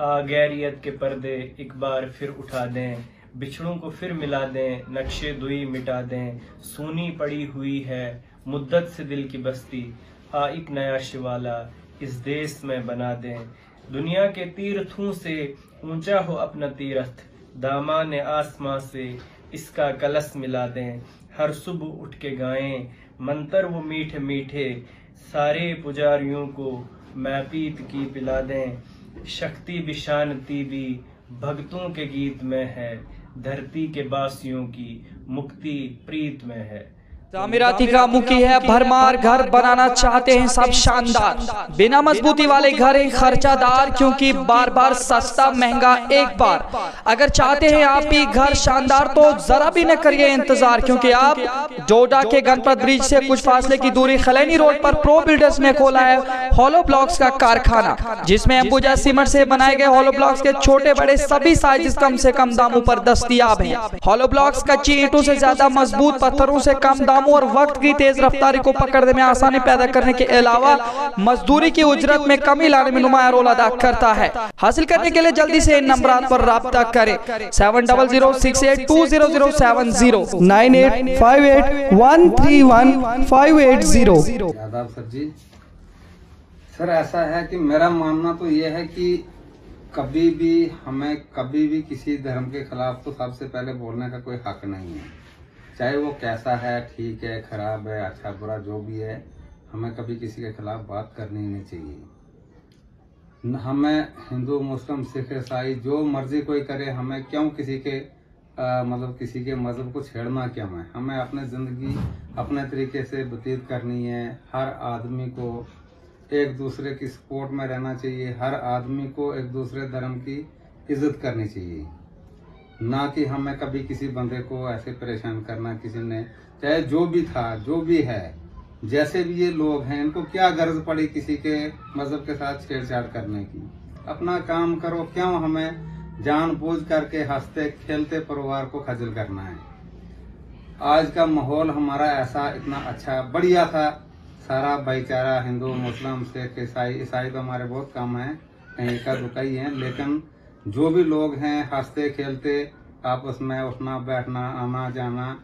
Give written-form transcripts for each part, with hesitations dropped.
गैरियत के पर्दे एक बार फिर उठा दें, बिछड़ों को फिर मिला दें, नक्शे दुई मिटा दें। सूनी पड़ी हुई है मुद्दत से दिल की बस्ती, एक नया शिवाला इस देश में बना दें। दुनिया के तीर्थों से ऊंचा हो अपना तीर्थ, दामान आसमां से इसका कलश मिला दें। हर सुबह उठ के गाएं मंतर वो मीठे मीठे, सारे पुजारियों को मैं पीत की पिला दें। शक्ति भी शांति भी भक्तों के गीत में है, धरती के बासियों की मुक्ति प्रीत में है। तामीराती कामों की है भरमार, घर बनाना चाहते हैं सब शानदार, बिना मजबूती वाले घर हैं खर्चादार, क्योंकि बार बार सस्ता महंगा एक बार। अगर चाहते हैं आप भी घर शानदार तो जरा भी न करिए इंतजार, क्योंकि आप डोडा के गणपत ब्रिज से कुछ फासले की दूरी खलैनी रोड पर प्रो बिल्डर्स ने खोला है होलो ब्लॉक्स का कारखाना, जिसमें अंबुजा सीमेंट से बनाए गए होलो ब्लॉक्स के छोटे बड़े सभी साइज कम से कम दामों पर दस्तयाब हैं। होलो ब्लॉक्स कच्ची ईंटों से ज्यादा मजबूत, पत्थरों से कम दाम और वक्त की तेज रफ्तारी को पकड़ने में आसानी पैदा करने के अलावा मजदूरी की उजरत में कमी लाने में नुमाया रोल अदा करता है। हासिल करने के लिए जल्दी से इन नंबरात पर राब्ता करें 7006820070 9858131580। आदाब सर जी। सर ऐसा है कि मेरा मानना तो ये है कि कभी भी किसी धर्म के खिलाफ तो सबसे पहले बोलने का कोई हक नहीं है, चाहे वो कैसा है, ठीक है, खराब है, अच्छा बुरा जो भी है, हमें कभी किसी के खिलाफ बात करनी नहीं चाहिए। हमें हिंदू मुस्लिम सिख ईसाई जो मर्जी कोई करे, हमें क्यों किसी के किसी के मजहब को छेड़ना क्यों है। हमें अपनी ज़िंदगी अपने तरीके से व्यतीत करनी है। हर आदमी को एक दूसरे की सपोर्ट में रहना चाहिए, हर आदमी को एक दूसरे धर्म की इज्जत करनी चाहिए, ना कि हमें कभी किसी बंदे को ऐसे परेशान करना। किसी ने चाहे जो भी था जो भी है, जैसे भी ये लोग हैं, इनको क्या गर्ज पड़ी किसी के मजहब के साथ छेड़छाड़ करने की। अपना काम करो, क्यों हमें जानबूझ करके हंसते खेलते परिवार को खजल करना है। आज का माहौल हमारा ऐसा इतना अच्छा बढ़िया था, सारा भाईचारा हिंदू मुस्लिम सिख ईसाई तो हमारे बहुत कम है, कहीं का दुका ही है, लेकिन जो भी लोग हैं हंसते खेलते आपस में उठना बैठना आना जाना,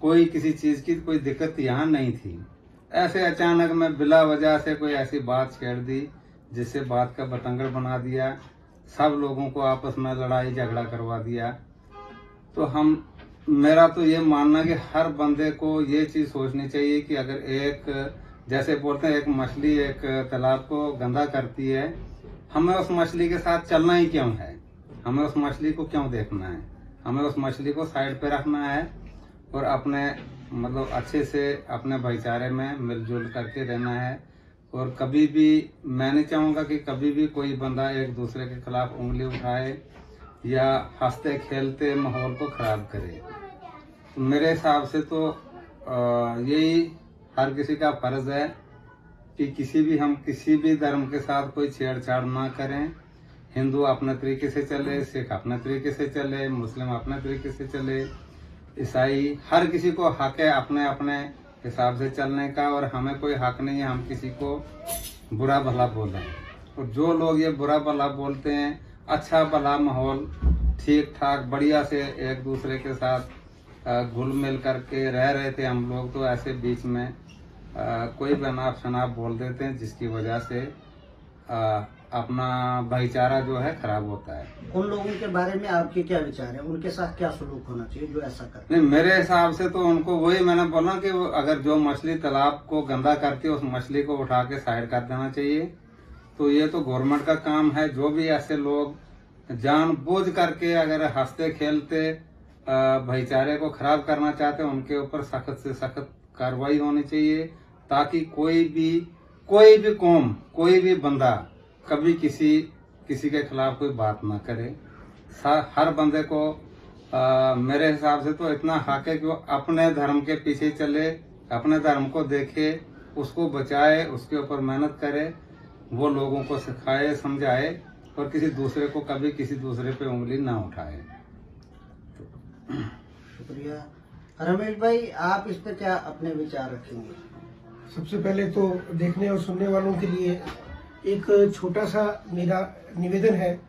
कोई किसी चीज की कोई दिक्कत यहाँ नहीं थी। ऐसे अचानक में बिला वजह से कोई ऐसी बात छेड़ दी जिससे बात का बतंगड़ बना दिया, सब लोगों को आपस में लड़ाई झगड़ा करवा दिया। तो मेरा तो ये मानना कि हर बंदे को ये चीज सोचनी चाहिए कि अगर एक जैसे बोलते हैं एक मछली एक तालाब को गंदा करती है, हमें उस मछली के साथ चलना ही क्यों है, हमें उस मछली को क्यों देखना है। हमें उस मछली को साइड पे रखना है और अपने अच्छे से अपने भाईचारे में मिलजुल करके रहना है। और कभी भी मैं नहीं चाहूँगा कि कभी भी कोई बंदा एक दूसरे के खिलाफ उंगली उठाए या हंसते खेलते माहौल को खराब करे। तो मेरे हिसाब से तो यही हर किसी का फर्ज है कि हम किसी भी धर्म के साथ कोई छेड़छाड़ ना करें। हिंदू अपने तरीके से चले, सिख अपने तरीके से चले, मुस्लिम अपने तरीके से चले, ईसाई, हर किसी को हक है अपने अपने हिसाब से चलने का, और हमें कोई हक नहीं है हम किसी को बुरा भला बोलें। और जो लोग ये बुरा भला बोलते हैं, अच्छा भला माहौल ठीक ठाक बढ़िया से एक दूसरे के साथ घुल मिल करके रह रहे थे हम लोग, तो ऐसे बीच में कोई भी अनाप शनाप बोल देते हैं जिसकी वजह से अपना भाईचारा जो है खराब होता है। उन लोगों के बारे में आपके क्या विचार है, उनके साथ क्या सलूक होना चाहिए जो ऐसा करते हैं? नहीं, मेरे हिसाब से तो उनको वही मैंने बोला कि अगर जो मछली तालाब को गंदा करती है उस मछली को उठा के साइड कर देना चाहिए। तो ये तो गवर्नमेंट का काम है। जो भी ऐसे लोग जानबूझ करके अगर हंसते खेलते भाईचारे को खराब करना चाहते हैं, उनके ऊपर सख्त से सख्त कार्रवाई होनी चाहिए, ताकि कोई भी कौम कोई भी बंदा कभी किसी के खिलाफ कोई बात ना करे। हर बंदे को मेरे हिसाब से तो इतना हक है कि वो अपने धर्म के पीछे चले, अपने धर्म को देखे, उसको बचाए, उसके ऊपर मेहनत करे, वो लोगों को सिखाए समझाए, और किसी दूसरे को कभी किसी दूसरे पे उंगली ना उठाए। शुक्रिया। रमेश भाई, आप इस पर क्या अपने विचार रखेंगे? सबसे पहले तो देखने और सुनने वालों के लिए एक छोटा सा मेरा निवेदन है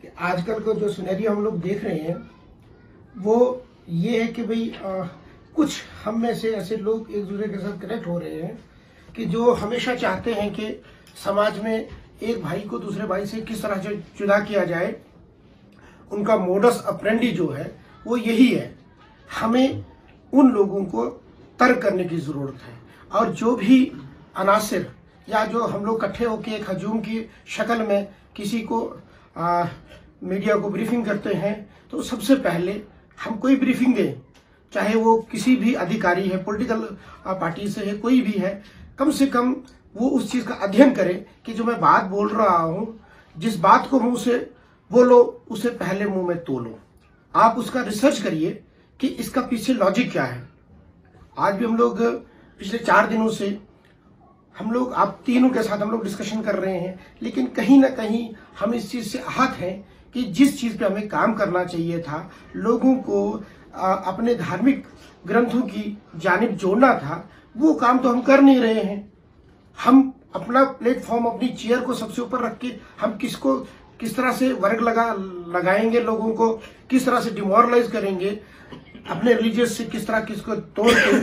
कि आजकल को जो सिनेरियो हम लोग देख रहे हैं वो ये है कि भाई कुछ हम में से ऐसे लोग एक दूसरे के साथ कनेक्ट हो रहे हैं कि जो हमेशा चाहते हैं कि समाज में एक भाई को दूसरे भाई से किस तरह से जुदा किया जाए। उनका मोडस ऑपरेंडी जो है वो यही है। हमें उन लोगों को तर्क करने की जरूरत है और जो भी अनासिर या जो हम लोग इकट्ठे होकर एक हजूम की शक्ल में किसी को मीडिया को ब्रीफिंग करते हैं तो सबसे पहले हम कोई ब्रीफिंग दें, चाहे वो किसी भी अधिकारी है, पॉलिटिकल पार्टी से है, कोई भी है, कम से कम वो उस चीज का अध्ययन करे कि जो मैं बात बोल रहा हूं, जिस बात को मुंह से बोलो उसे पहले मुंह में तोलो। आप उसका रिसर्च करिए कि इसका पीछे लॉजिक क्या है। आज भी हम लोग पिछले 4 दिनों से हम लोग आप तीनों के साथ हम लोग डिस्कशन कर रहे हैं, लेकिन कहीं ना कहीं हम इस चीज से आहत हैं कि जिस चीज पे हमें काम करना चाहिए था, लोगों को अपने धार्मिक ग्रंथों की जानिब जोड़ना था, वो काम तो हम कर नहीं रहे हैं। हम अपना प्लेटफॉर्म, अपनी चेयर को सबसे ऊपर रख के हम किस तरह से वर्ग लगाएंगे, लोगों को किस तरह से डिमोरलाइज करेंगे, अपने रिलीजियस से किस तरह किसको तोड़ के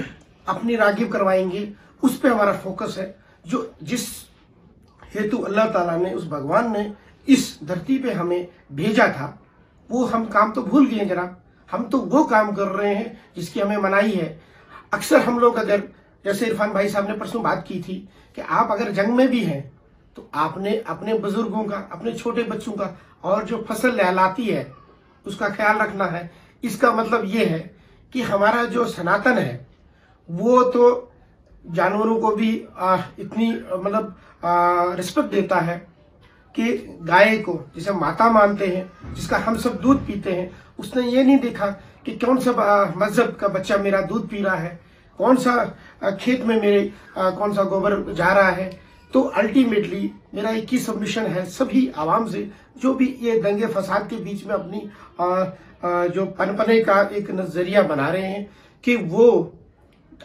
अपनी रागिब करवाएंगे, उस पे हमारा फोकस है। जो जिस हेतु अल्लाह ताला ने, उस भगवान ने इस धरती पे हमें भेजा था, वो हम काम तो भूल गए जरा। हम तो वो काम कर रहे हैं जिसकी हमें मनाही है। अक्सर हम लोग अगर, जैसे इरफान भाई साहब ने परसों बात की थी कि आप अगर जंग में भी हैं तो आपने अपने बुजुर्गों का, अपने छोटे बच्चों का और जो फसल लहलाती है उसका ख्याल रखना है। इसका मतलब ये है कि हमारा जो सनातन है वो तो जानवरों को भी इतनी मतलब रिस्पेक्ट देता है कि गाय को जिसे माता मानते हैं, जिसका हम सब दूध पीते हैं, उसने ये नहीं देखा कि कौन सा मजहब का बच्चा मेरा दूध पी रहा है, कौन सा खेत में मेरे कौन सा गोबर जा रहा है। तो अल्टीमेटली मेरा एक ही सबमिशन है सभी आवाम से, जो भी ये दंगे फसाद के बीच में अपनी जो पनपने का एक नजरिया बना रहे हैं, कि वो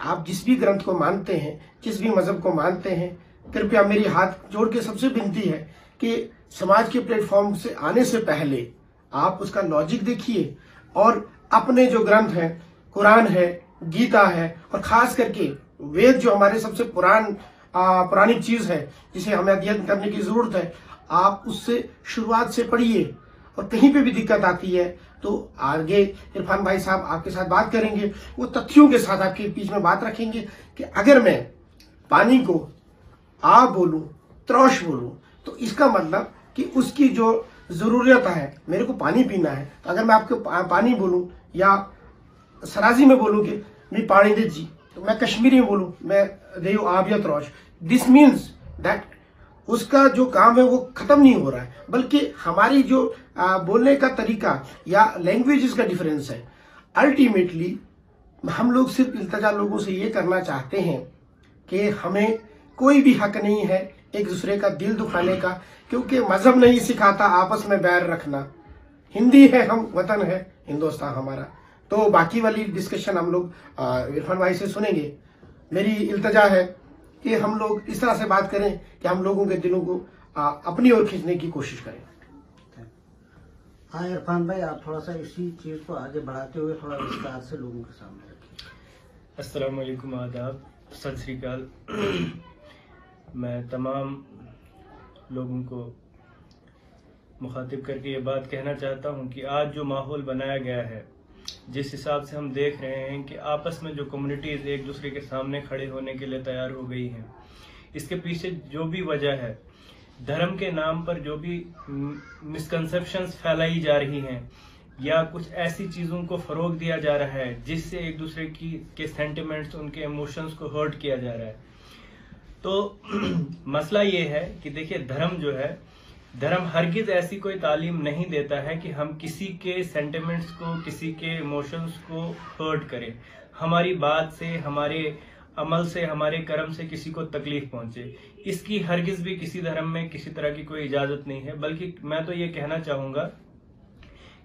आप जिस भी ग्रंथ को मानते हैं, जिस भी मजहब को मानते हैं, कृपया मेरी हाथ जोड़ के सबसे विनती है कि समाज के प्लेटफॉर्म से आने से पहले आप उसका लॉजिक देखिए और अपने जो ग्रंथ हैं, कुरान है, गीता है और खास करके वेद जो हमारे सबसे पुरानी चीज है जिसे हमें अध्ययन करने की जरूरत है, आप उससे शुरुआत से पढ़िए। और कहीं पे भी दिक्कत आती है तो आगे इरफान भाई साहब आपके साथ बात करेंगे, वो तथ्यों के साथ आपके बीच में बात रखेंगे कि अगर मैं पानी को आ बोलूं, त्रौश बोलूं, तो इसका मतलब कि उसकी जो जरूरत है, मेरे को पानी पीना है, तो अगर मैं आपको पानी बोलूं या सराजी में बोलूं कि मैं पानी दे जी, तो मैं कश्मीरी में बोलूं मैं देव आब या त्रौश, दिस मीन्स दैट उसका जो काम है वो खत्म नहीं हो रहा है, बल्कि हमारी जो बोलने का तरीका या लैंग्वेज का डिफरेंस है। अल्टीमेटली हम लोग सिर्फ इल्तजा लोगों से ये करना चाहते हैं कि हमें कोई भी हक नहीं है एक दूसरे का दिल दुखाने का, क्योंकि मजहब नहीं सिखाता आपस में बैर रखना। हिंदी है हम, वतन है हिंदुस्तान हमारा। तो बाकी वाली डिस्कशन हम लोग इरफान भाई से सुनेंगे। मेरी इल्तजा है कि हम लोग इस तरह से बात करें कि हम लोगों के दिलों को अपनी ओर खींचने की कोशिश करें। हाँ इरफान भाई, आप थोड़ा सा इसी चीज को आगे बढ़ाते हुए थोड़ा विस्तार से लोगों के सामने रखिए। अस्सलाम वालेकुम, आदाब, सत श्री अकाल। मैं तमाम लोगों को मुखातिब करके ये बात कहना चाहता हूँ कि आज जो माहौल बनाया गया है, जिस हिसाब से हम देख रहे हैं कि आपस में जो कम्युनिटीज़ एक दूसरे के सामने खड़े होने के लिए तैयार हो गई हैं, इसके पीछे जो भी वजह है, धर्म के नाम पर जो भी मिसकंसेप्शंस फैलाई जा रही हैं या कुछ ऐसी चीज़ों को फ़रोग दिया जा रहा है जिससे एक दूसरे के सेंटिमेंट्स, उनके इमोशंस को हर्ट किया जा रहा है। तो मसला ये है कि देखिए, धर्म जो है, धर्म हरगिज ऐसी कोई तालीम नहीं देता है कि हम किसी के सेंटिमेंट्स को, किसी के इमोशंस को हर्ट करें, हमारी बात से, हमारे अमल से, हमारे कर्म से किसी को तकलीफ पहुंचे। इसकी हरगिज भी किसी धर्म में किसी तरह की कोई इजाजत नहीं है। बल्कि मैं तो ये कहना चाहूंगा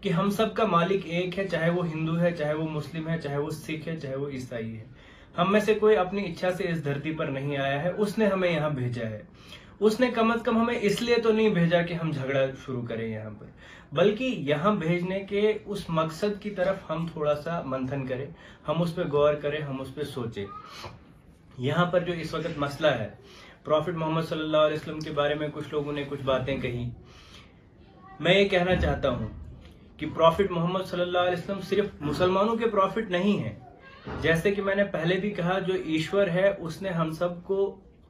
कि हम सब का मालिक एक है, चाहे वो हिंदू है, चाहे वो मुस्लिम है, चाहे वो सिख है, चाहे वो ईसाई है। हम में से कोई अपनी इच्छा से इस धरती पर नहीं आया है, उसने हमें यहाँ भेजा है। उसने कम से कम हमें इसलिए तो नहीं भेजा कि हम झगड़ा शुरू करें यहाँ पर, बल्कि यहाँ भेजने के उस मकसद की तरफ हम थोड़ा सा मंथन करें, हम उस पर गौर करें, हम उस पर सोचें। यहाँ पर जो इस वक्त मसला है, प्रॉफिट मोहम्मद सल्लल्लाहु अलैहि वसल्लम के बारे में कुछ लोगों ने कुछ बातें कही। मैं ये कहना चाहता हूँ कि प्रॉफिट मोहम्मद सल्लल्लाहु अलैहि वसल्लम सिर्फ मुसलमानों के प्रॉफिट नहीं है। जैसे कि मैंने पहले भी कहा, जो ईश्वर है उसने हम सबको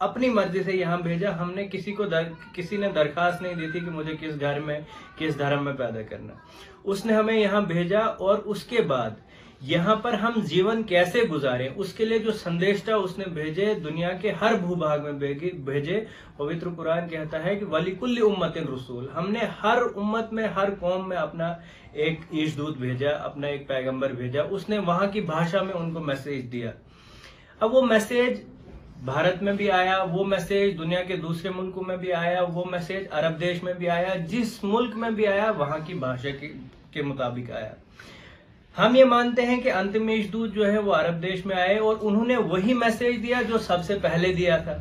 अपनी मर्जी से यहाँ भेजा। हमने किसी ने दरखास्त नहीं दी थी कि मुझे किस घर में किस धर्म में पैदा करना। उसने हमें यहाँ भेजा और उसके बाद यहाँ पर हम जीवन कैसे गुजारें उसके लिए जो संदेशा उसने भेजे, दुनिया के हर भूभाग में भेजे। पवित्र कुरान कहता है कि वलिकुल्लि उम्मतिन रसूल, हमने हर उम्मत में, हर कौम में अपना एक ईशदूत भेजा, अपना एक पैगंबर भेजा। उसने वहां की भाषा में उनको मैसेज दिया। अब वो मैसेज भारत में भी आया, वो मैसेज दुनिया के दूसरे मुल्कों में भी आया, वो मैसेज अरब देश में भी आया, जिस मुल्क में भी आया वहां की भाषा के मुताबिक आया। हम ये मानते हैं कि अंतिम ईशदूत जो है वो अरब देश में आए और उन्होंने वही मैसेज दिया जो सबसे पहले दिया था,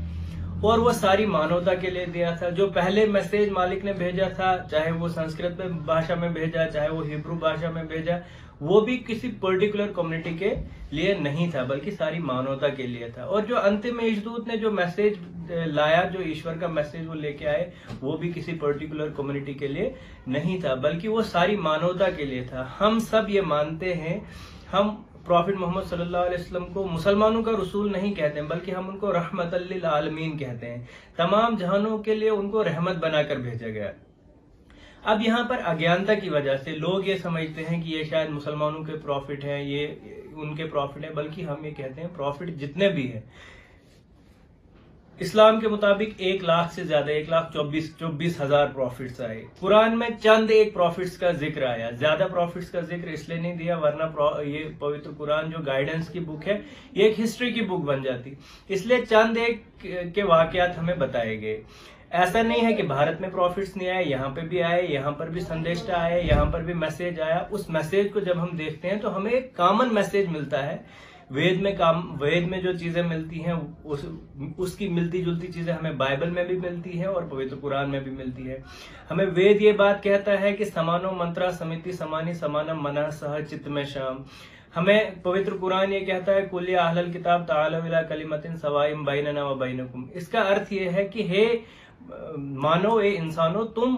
और वो सारी मानवता के लिए दिया था। जो पहले मैसेज मालिक ने भेजा था, चाहे वो संस्कृत भाषा में भेजा, चाहे वो हिब्रू भाषा में भेजा, वो भी किसी पर्टिकुलर कम्युनिटी के लिए नहीं था, बल्कि सारी मानवता के लिए था। और जो अंतिम ईशदूत ने जो मैसेज लाया, जो ईश्वर का मैसेज वो लेके आए, वो भी किसी पर्टिकुलर कम्युनिटी के लिए नहीं था, बल्कि वो सारी मानवता के लिए था। हम सब ये मानते हैं, हम प्रॉफिट मोहम्मद सल्लल्लाहु अलैहि वसल्लम को मुसलमानों का रसूल नहीं कहते हैं, बल्कि हम उनको रहमतल लिल आलमीन कहते हैं। तमाम जहानों के लिए उनको रहमत बनाकर भेजा गया। अब यहाँ पर अज्ञानता की वजह से लोग ये समझते हैं कि ये शायद मुसलमानों के प्रॉफिट है, ये उनके प्रॉफिट है, बल्कि हम ये कहते हैं प्रॉफिट जितने भी हैं इस्लाम के मुताबिक 1 लाख से ज्यादा, 1,24,000 प्रॉफिट्स आए। कुरान में चंद एक प्रॉफिट्स का जिक्र आया, ज्यादा प्रॉफिट्स का जिक्र इसलिए नहीं दिया वरना ये पवित्र कुरान जो गाइडेंस की बुक है, ये एक हिस्ट्री की बुक बन जाती, इसलिए चंद एक के वाकयात हमें बताए गए। ऐसा नहीं है कि भारत में प्रॉफिट्स नहीं आए, यहाँ पे भी आए, यहाँ पर भी संदेशा आए, यहाँ पर भी मैसेज आया। उस मैसेज को जब हम देखते हैं तो हमें एक कॉमन मैसेज मिलता है। वेद में जो चीजें मिलती हैं उसकी मिलती जुलती चीजें हमें बाइबल में भी मिलती हैं और पवित्र कुरान में भी मिलती है। हमें वेद ये बात कहता है कि समानो मंत्रा समिति समानी समानम मना सह चित्त में शाम। हमें पवित्र कुरान ये कहता है कुलिया अहलल किताब ताअलू इला कलिमतिन सवाइम बैनना व बैनकुम। इसका अर्थ ये है कि हे मानो, ए इंसानो, तुम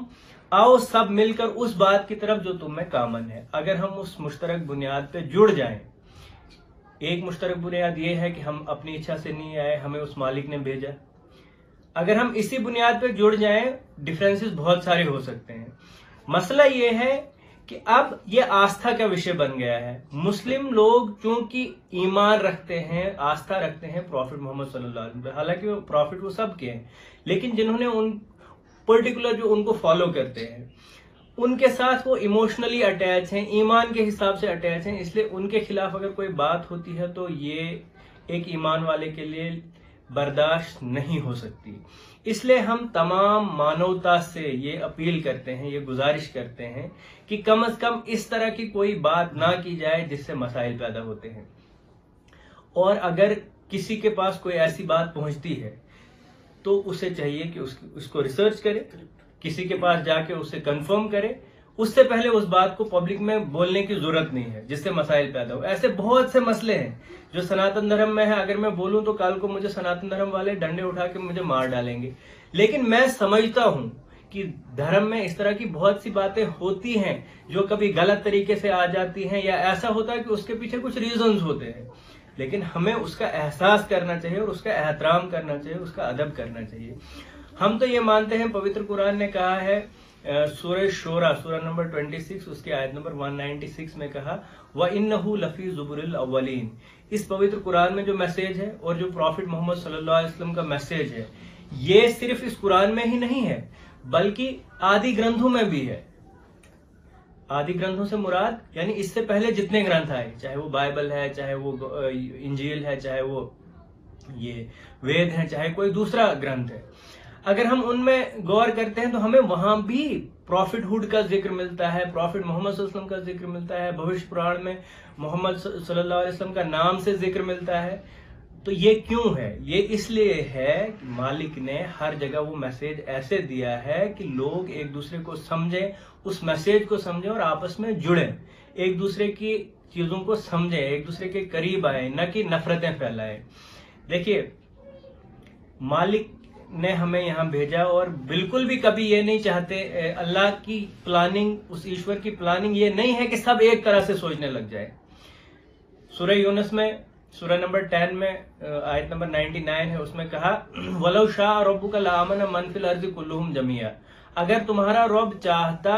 आओ सब मिलकर उस बात की तरफ जो तुम में कॉमन है। अगर हम उस मुश्तरक बुनियाद पे जुड़ जाएं, एक मुश्तरक बुनियाद ये है कि हम अपनी इच्छा से नहीं आए, हमें उस मालिक ने भेजा। अगर हम इसी बुनियाद पे जुड़ जाएं, डिफरेंसेस बहुत सारे हो सकते हैं। मसला ये है कि अब ये आस्था का विषय बन गया है। मुस्लिम लोग चूंकि ईमान रखते हैं, आस्था रखते हैं प्रॉफिट मोहम्मद सल्लल्लाहु अलैहि वसल्लम, हालांकि वो प्रॉफिट वो सबके हैं, लेकिन जिन्होंने उन पर्टिकुलर जो उनको फॉलो करते हैं उनके साथ वो इमोशनली अटैच हैं, ईमान के हिसाब से अटैच हैं, इसलिए उनके खिलाफ अगर कोई बात होती है तो ये एक ईमान वाले के लिए बर्दाश्त नहीं हो सकती। इसलिए हम तमाम मानवता से ये अपील करते हैं, ये गुजारिश करते हैं कि कम से कम इस तरह की कोई बात ना की जाए जिससे मसाइल पैदा होते हैं। और अगर किसी के पास कोई ऐसी बात पहुंचती है तो उसे चाहिए कि उसको रिसर्च करे, किसी के पास जाके उसे कंफर्म करे। उससे पहले उस बात को पब्लिक में बोलने की जरूरत नहीं है जिससे मसाइल पैदा हो। ऐसे बहुत से मसले हैं जो सनातन धर्म में है, अगर मैं बोलूं तो कल को मुझे सनातन धर्म वाले डंडे उठा के मुझे मार डालेंगे। लेकिन मैं समझता हूं कि धर्म में इस तरह की बहुत सी बातें होती हैं जो कभी गलत तरीके से आ जाती हैं, या ऐसा होता है कि उसके पीछे कुछ रीजंस होते हैं, लेकिन हमें उसका एहसास करना चाहिए और उसका एहतराम करना चाहिए, उसका अदब करना चाहिए। हम तो ये मानते हैं, पवित्र कुरान ने कहा है सूरह शोरा, सूरह नंबर 26 उसके आयत नंबर 196 में कहा व इन्नहु लफी ज़ुबुरिल अव्वलीन। इस पवित्र कुरान में जो मैसेज है और जो प्रॉफिट मोहम्मद सल्लल्लाहु अलैहि वसल्लम का मैसेज है, ये सिर्फ इस कुरान में ही नहीं है बल्कि आदि ग्रंथों में भी है। आदि ग्रंथों से मुराद यानी इससे पहले जितने ग्रंथ आए, चाहे वो बाइबल है, चाहे वो इंजील है, चाहे वो ये वेद है, चाहे कोई दूसरा ग्रंथ है, अगर हम उनमें गौर करते हैं तो हमें वहां भी प्रॉफिटहुड का जिक्र मिलता है, प्रॉफिट मोहम्मद सल्लल्लाहु अलैहि वसल्लम का जिक्र मिलता है, भविष्य पुराण में मोहम्मद सल्लल्लाहु अलैहि वसल्लम का नाम से जिक्र मिलता है। तो ये क्यों है? ये इसलिए है कि मालिक ने हर जगह वो मैसेज ऐसे दिया है कि लोग एक दूसरे को समझें, उस मैसेज को समझें और आपस में जुड़ें, एक दूसरे की चीजों को समझें, एक दूसरे के करीब आए, न कि नफरतें फैलाएं। देखिए, मालिक ने हमें यहाँ भेजा और बिल्कुल भी कभी ये नहीं चाहते, अल्लाह की प्लानिंग, उस ईश्वर की प्लानिंग ये नहीं है कि सब एक तरह से सोचने लग जाए। सूरह यूनुस में, सूरह नंबर 10 में आयत नंबर 99 है, उसमें कहा वलौ शाअ रब्बुका लआमना मन फिल अर्ज़ि कुल्लुहुम जमीआ, अगर तुम्हारा रब चाहता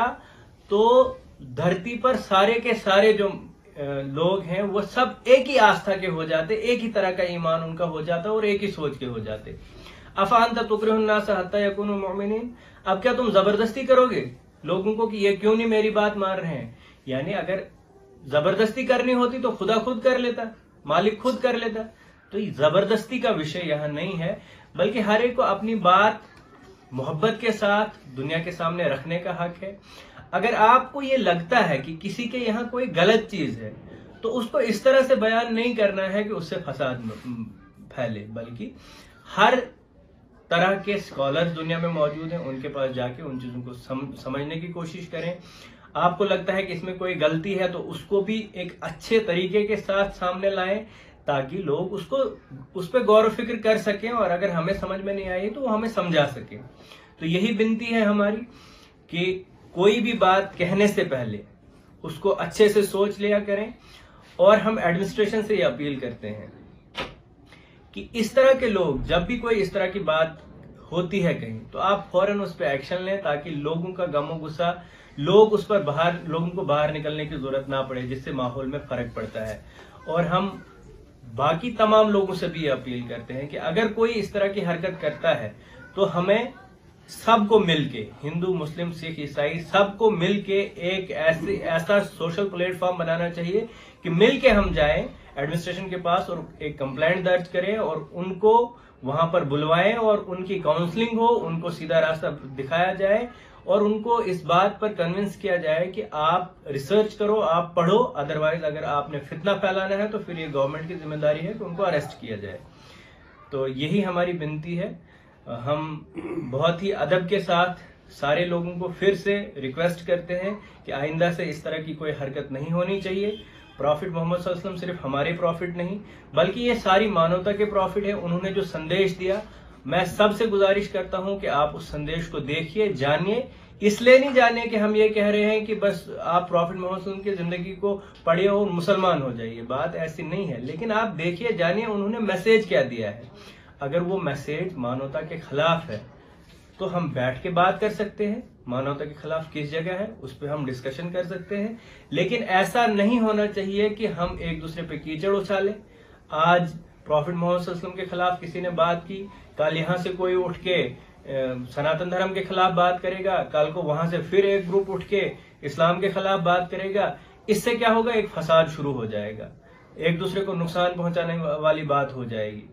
तो धरती पर सारे के सारे जो लोग हैं वो सब एक ही आस्था के हो जाते, एक ही तरह का ईमान उनका हो जाता और एक ही सोच के हो जाते। अफअंत तुकरिहुन नास हत्ता यकूनु मुमिनीन, अब क्या तुम जबरदस्ती करोगे लोगों को कि ये क्यों नहीं मेरी बात मान रहे हैं? यानी अगर जबरदस्ती करनी होती तो खुदा खुद कर लेता, मालिक खुद कर लेता। तो ये जबरदस्ती का विषय यहाँ नहीं है, बल्कि हर एक को अपनी बात मोहब्बत के साथ दुनिया के सामने रखने का हक है। अगर आपको ये लगता है कि किसी के यहाँ कोई गलत चीज है तो उसको इस तरह से बयान नहीं करना है कि उससे फसाद फैले, बल्कि हर तरह के स्कॉलर्स दुनिया में मौजूद हैं, उनके पास जाके उन चीजों को समझने की कोशिश करें। आपको लगता है कि इसमें कोई गलती है तो उसको भी एक अच्छे तरीके के साथ सामने लाएं, ताकि लोग उसको उस पर गौर फिक्र कर सकें और अगर हमें समझ में नहीं आई तो वो हमें समझा सकें। तो यही विनती है हमारी कि कोई भी बात कहने से पहले उसको अच्छे से सोच लिया करें। और हम एडमिनिस्ट्रेशन से ये अपील करते हैं कि इस तरह के लोग, जब भी कोई इस तरह की बात होती है कहीं, तो आप फौरन उस पर एक्शन लें, ताकि लोगों का गमो गुस्सा, लोगों को बाहर निकलने की जरूरत ना पड़े, जिससे माहौल में फर्क पड़ता है। और हम बाकी तमाम लोगों से भी अपील करते हैं कि अगर कोई इस तरह की हरकत करता है तो हमें सबको मिलके, हिंदू मुस्लिम सिख ईसाई सबको मिलके एक ऐसा सोशल प्लेटफॉर्म बनाना चाहिए कि मिलके हम जाएं एडमिनिस्ट्रेशन के पास और एक कंप्लेंट दर्ज करें और उनको वहां पर बुलवाएं और उनकी काउंसलिंग हो, उनको सीधा रास्ता दिखाया जाए और उनको इस बात पर कन्विंस किया जाए कि आप रिसर्च करो, आप पढ़ो, अदरवाइज अगर आपने फितना फैलाना है तो फिर ये गवर्नमेंट की जिम्मेदारी है कि उनको अरेस्ट किया जाए। तो यही हमारी विनती है। हम बहुत ही अदब के साथ सारे लोगों को फिर से रिक्वेस्ट करते हैं कि आइंदा से इस तरह की कोई हरकत नहीं होनी चाहिए। प्रॉफिट मोहम्मद सल्लल्लाहु अलैहि वसल्लम सिर्फ हमारे प्रॉफिट नहीं, बल्कि ये सारी मानवता के प्रॉफिट है। उन्होंने जो संदेश दिया, मैं सबसे गुजारिश करता हूं कि आप उस संदेश को देखिए, जानिए। इसलिए नहीं जानिए कि हम ये कह रहे हैं कि बस आप प्रॉफिट मोहम्मद सल्लल्लाहु अलैहि वसल्लम की जिंदगी को पढ़िए और मुसलमान हो जाइए, बात ऐसी नहीं है। लेकिन आप देखिए, जानिए उन्होंने मैसेज क्या दिया है। अगर वो मैसेज मानवता के खिलाफ है तो हम बैठ के बात कर सकते हैं, मानवता के खिलाफ किस जगह है उस पर हम डिस्कशन कर सकते हैं। लेकिन ऐसा नहीं होना चाहिए कि हम एक दूसरे पे कीचड़ उछालें। आज प्रॉफिट मोहम्मद सल्लल्लाहु अलैहि वसल्लम के खिलाफ किसी ने बात की, कल यहां से कोई उठ के सनातन धर्म के खिलाफ बात करेगा, कल को वहां से फिर एक ग्रुप उठ के इस्लाम के खिलाफ बात करेगा। इससे क्या होगा, एक फसाद शुरू हो जाएगा, एक दूसरे को नुकसान पहुंचाने वाली बात हो जाएगी।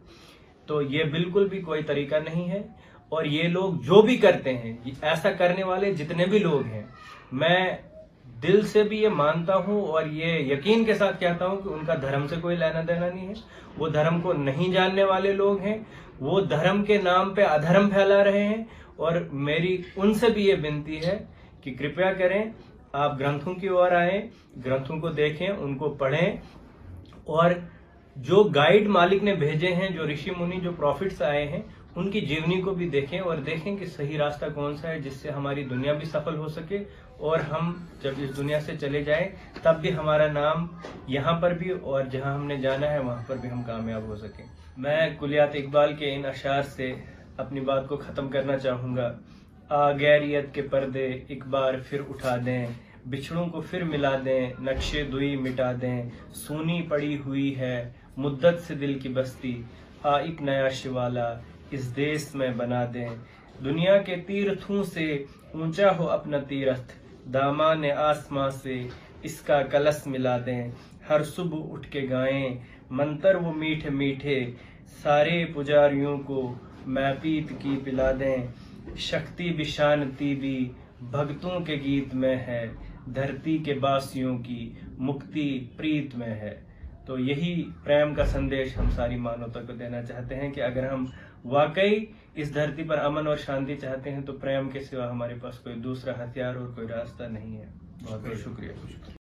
तो ये बिल्कुल भी कोई तरीका नहीं है। और ये लोग जो भी करते हैं, ऐसा करने वाले जितने भी लोग हैं, मैं दिल से भी ये मानता हूं और ये यकीन के साथ कहता हूं कि उनका धर्म से कोई लेना देना नहीं है। वो धर्म को नहीं जानने वाले लोग हैं, वो धर्म के नाम पे अधर्म फैला रहे हैं। और मेरी उनसे भी ये विनती है कि कृपया करें, आप ग्रंथों की ओर आएं, ग्रंथों को देखें, उनको पढ़ें और जो गाइड मालिक ने भेजे हैं, जो ऋषि मुनि, जो प्रॉफिट्स आए हैं, उनकी जीवनी को भी देखें और देखें कि सही रास्ता कौन सा है, जिससे हमारी दुनिया भी सफल हो सके और हम जब इस दुनिया से चले जाएं तब भी हमारा नाम यहाँ पर भी और जहाँ हमने जाना है वहां पर भी हम कामयाब हो सके। मैं कुलियात इकबाल के इन अशार से अपनी बात को खत्म करना चाहूंगा। गैरियत के पर्दे एक बार फिर उठा दें, बिछड़ों को फिर मिला दें, नक्शे दुई मिटा दें, सूनी पड़ी हुई है मुद्दत से दिल की बस्ती, एक नया शिवाला इस देश में बना दें। दुनिया के तीर्थों से ऊंचा हो अपना तीर्थ, दामान आसमां से इसका कलश मिला दें। हर सुबह उठ के गाएं मंतर वो मीठे मीठे, सारे पुजारियों को मैं पीत की पिला दें। शक्ति भी शांति भी भक्तों के गीत में है, धरती के बासियों की मुक्ति प्रीत में है। तो यही प्रेम का संदेश हम सारी मानवता को देना चाहते हैं कि अगर हम वाकई इस धरती पर अमन और शांति चाहते हैं तो प्रेम के सिवा हमारे पास कोई दूसरा हथियार और कोई रास्ता नहीं है। बहुत बहुत शुक्रिया।